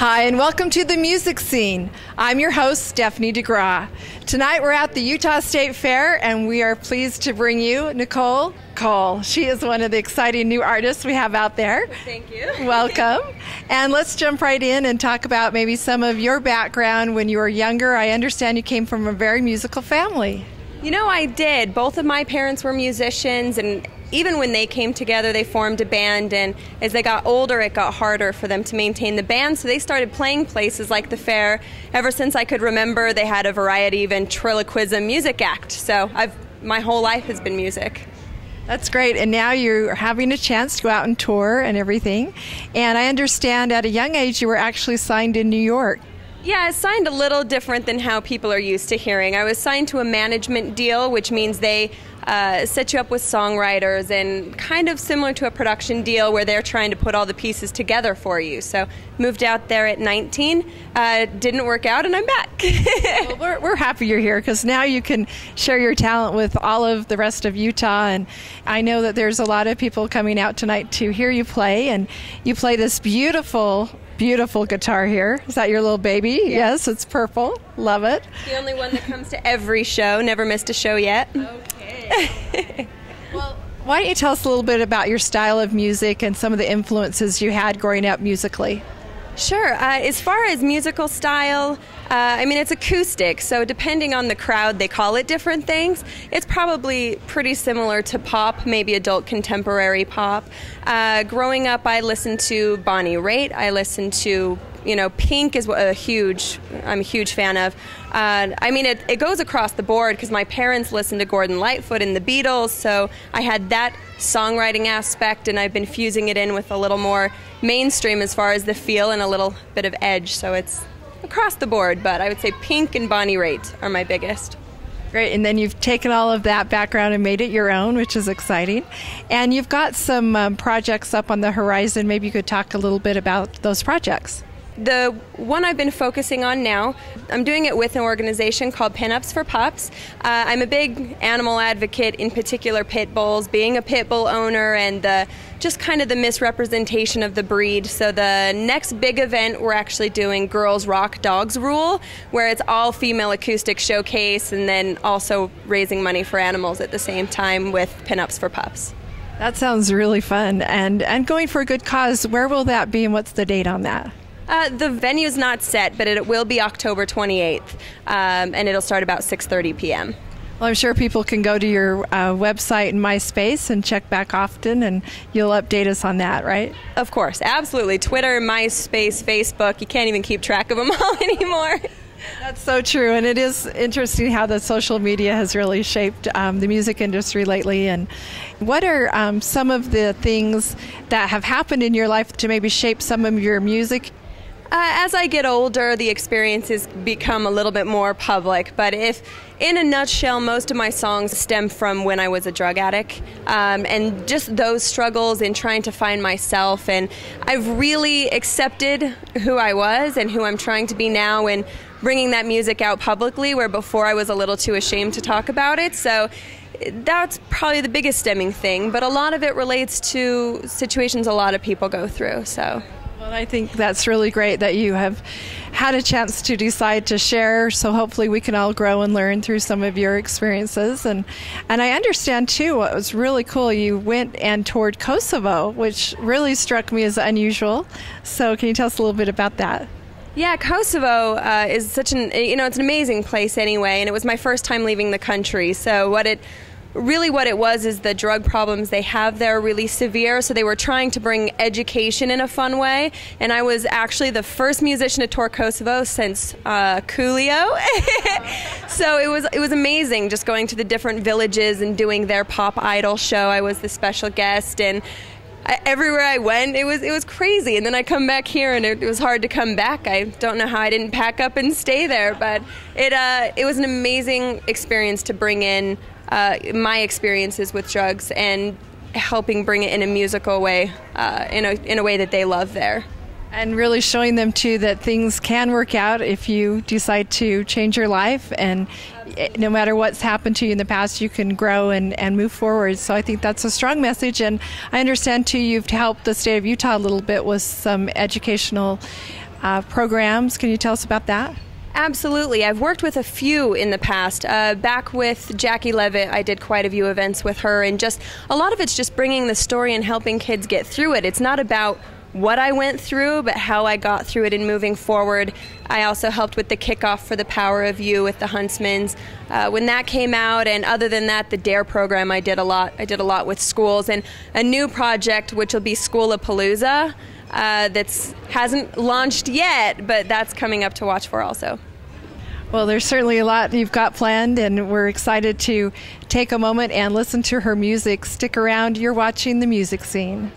Hi, and welcome to The Music Scene. I'm your host, Stephanie DeGraw. Tonight we're at the Utah State Fair, and we are pleased to bring you Nicole Kole. She is one of the exciting new artists we have out there. Thank you. Welcome. And let's jump right in and talk about maybe some of your background when you were younger. I understand you came from a very musical family. You know, I did. Both of my parents were musicians, and even when they came together, they formed a band, and as they got older, it got harder for them to maintain the band, so they started playing places like the fair. Ever since I could remember, they had a variety ventriloquism music act, so my whole life has been music. That's great, and now you're having a chance to go out and tour and everything, and I understand at a young age you were actually signed in New York. Yeah, I signed a little different than how people are used to hearing. I was signed to a management deal, which means they set you up with songwriters, and kind of similar to a production deal where they're trying to put all the pieces together for you. So moved out there at 19, didn't work out, and I'm back. Well, we're happy you're here because now you can share your talent with all of the rest of Utah, and I know that there's a lot of people coming out tonight to hear you play, and you play this beautiful guitar here. Is that your little baby? Yes, it's purple. Love it. The only one that comes to every show. Never missed a show yet. Okay. Well, why don't you tell us a little bit about your style of music and some of the influences you had growing up musically? Sure. As far as musical style, it's acoustic, so depending on the crowd, they call it different things. It's probably pretty similar to pop, maybe adult contemporary pop. Growing up, I listened to Bonnie Raitt. I listened to, Pink is I'm a huge fan of. It goes across the board because my parents listened to Gordon Lightfoot and the Beatles, so I had that songwriting aspect, and I've been fusing it in with a little more mainstream as far as the feel and a little bit of edge, so it's across the board, but I would say Pink and Bonnie Raitt are my biggest. Great, and then you've taken all of that background and made it your own, which is exciting. And you've got some projects up on the horizon. Maybe you could talk a little bit about those projects. The one I've been focusing on now, I'm doing it with an organization called Pinups for Pups. I'm a big animal advocate, in particular pit bulls, being a pit bull owner and just kind of the misrepresentation of the breed. So the next big event we're actually doing Girls Rock Dogs Rule, where it's all female acoustic showcase and then also raising money for animals at the same time with Pinups for Pups. That sounds really fun and going for a good cause. Where will that be and what's the date on that? The venue's not set, but it will be October 28th, and it'll start about 6:30 p.m. Well, I'm sure people can go to your website and MySpace and check back often, and you'll update us on that, right? Of course, absolutely. Twitter, MySpace, Facebook, you can't even keep track of them all anymore. That's so true, and it is interesting how the social media has really shaped the music industry lately. And what are some of the things that have happened in your life to maybe shape some of your music? As I get older, the experiences become a little bit more public, but if, in a nutshell, most of my songs stem from when I was a drug addict, and just those struggles in trying to find myself, and I've really accepted who I was and who I'm trying to be now, and bringing that music out publicly, where before I was a little too ashamed to talk about it. So that's probably the biggest stemming thing, but a lot of it relates to situations a lot of people go through, so... Well, I think that's really great that you have had a chance to decide to share, so hopefully we can all grow and learn through some of your experiences. And I understand, too, what was really cool, you went and toured Kosovo, which really struck me as unusual. So can you tell us a little bit about that? Yeah, Kosovo is such it's an amazing place anyway, and it was my first time leaving the country. So what it was is the drug problems they have there are really severe, so they were trying to bring education in a fun way, and I was actually the first musician to tour Kosovo since Coolio. So it was amazing just going to the different villages and doing their pop idol show. I was the special guest, and everywhere I went, it was crazy. And then I come back here, and it was hard to come back. I don't know how I didn't pack up and stay there, but it was an amazing experience to bring in my experiences with drugs and helping bring it in a musical way, in a way that they love there. And really showing them, too, that things can work out if you decide to change your life, and no matter what's happened to you in the past, you can grow and move forward. So I think that's a strong message. And I understand, too, you've helped the state of Utah a little bit with some educational programs. Can you tell us about that? Absolutely. I've worked with a few in the past. Back with Jackie Levitt, I did quite a few events with her, and just a lot of it's just bringing the story and helping kids get through it. It's not about what I went through, but how I got through it and moving forward. I also helped with the kickoff for The Power of You with the Huntsmans when that came out, and other than that, the DARE program I did a lot. I did a lot with schools, and a new project which will be Schoolapalooza that hasn't launched yet, but that's coming up to watch for also. Well, there's certainly a lot you've got planned, and we're excited to take a moment and listen to her music. Stick around. You're watching The Music Scene.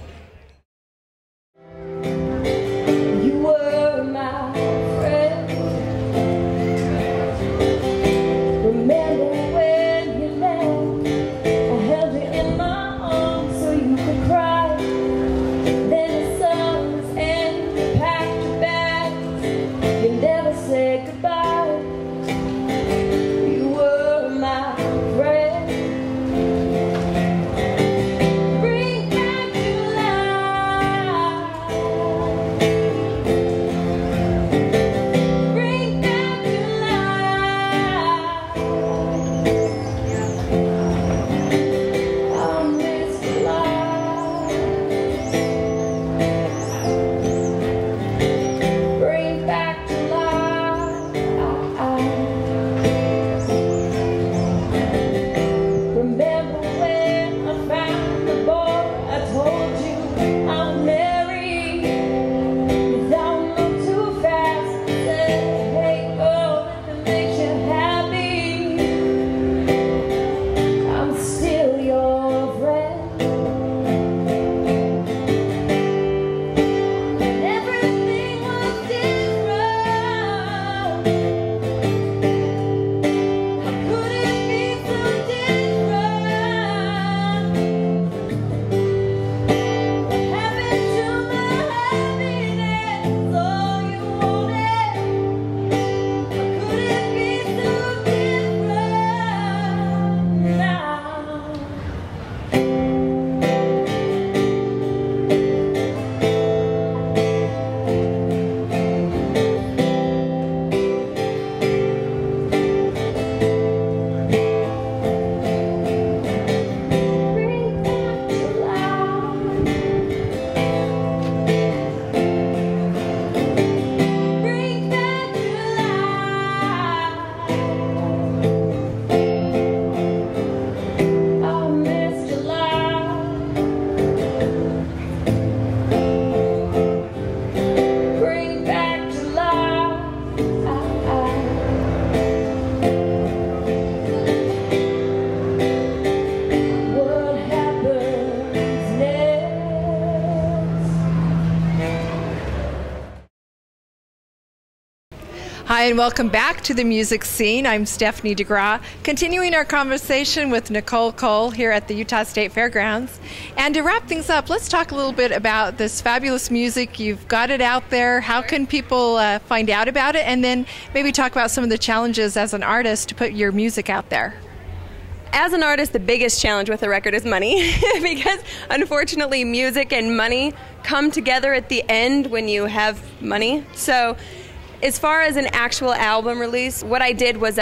Hi, and welcome back to The Music Scene. I'm Stephanie DeGraw, continuing our conversation with Nicole Kole here at the Utah State Fairgrounds. And to wrap things up, let's talk a little bit about this fabulous music. You've got it out there. How can people find out about it? And then maybe talk about some of the challenges as an artist to put your music out there. As an artist, the biggest challenge with a record is money because unfortunately music and money come together at the end when you have money. So as far as an actual album release, what I did was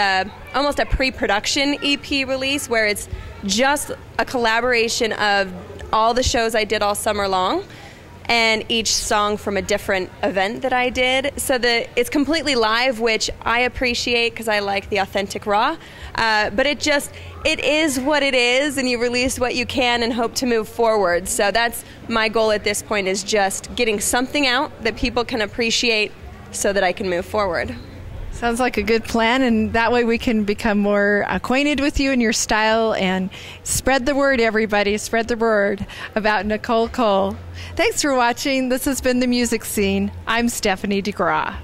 almost a pre-production EP release where it's just a collaboration of all the shows I did all summer long and each song from a different event that I did. So that it's completely live, which I appreciate because I like the authentic raw. But it is what it is, and you release what you can and hope to move forward. So that's my goal at this point, is just getting something out that people can appreciate so that I can move forward. Sounds like a good plan, and that way we can become more acquainted with you and your style and spread the word, everybody. Spread the word about Nicole Kole. Thanks for watching. This has been The Music Scene. I'm Stephanie DeGraw.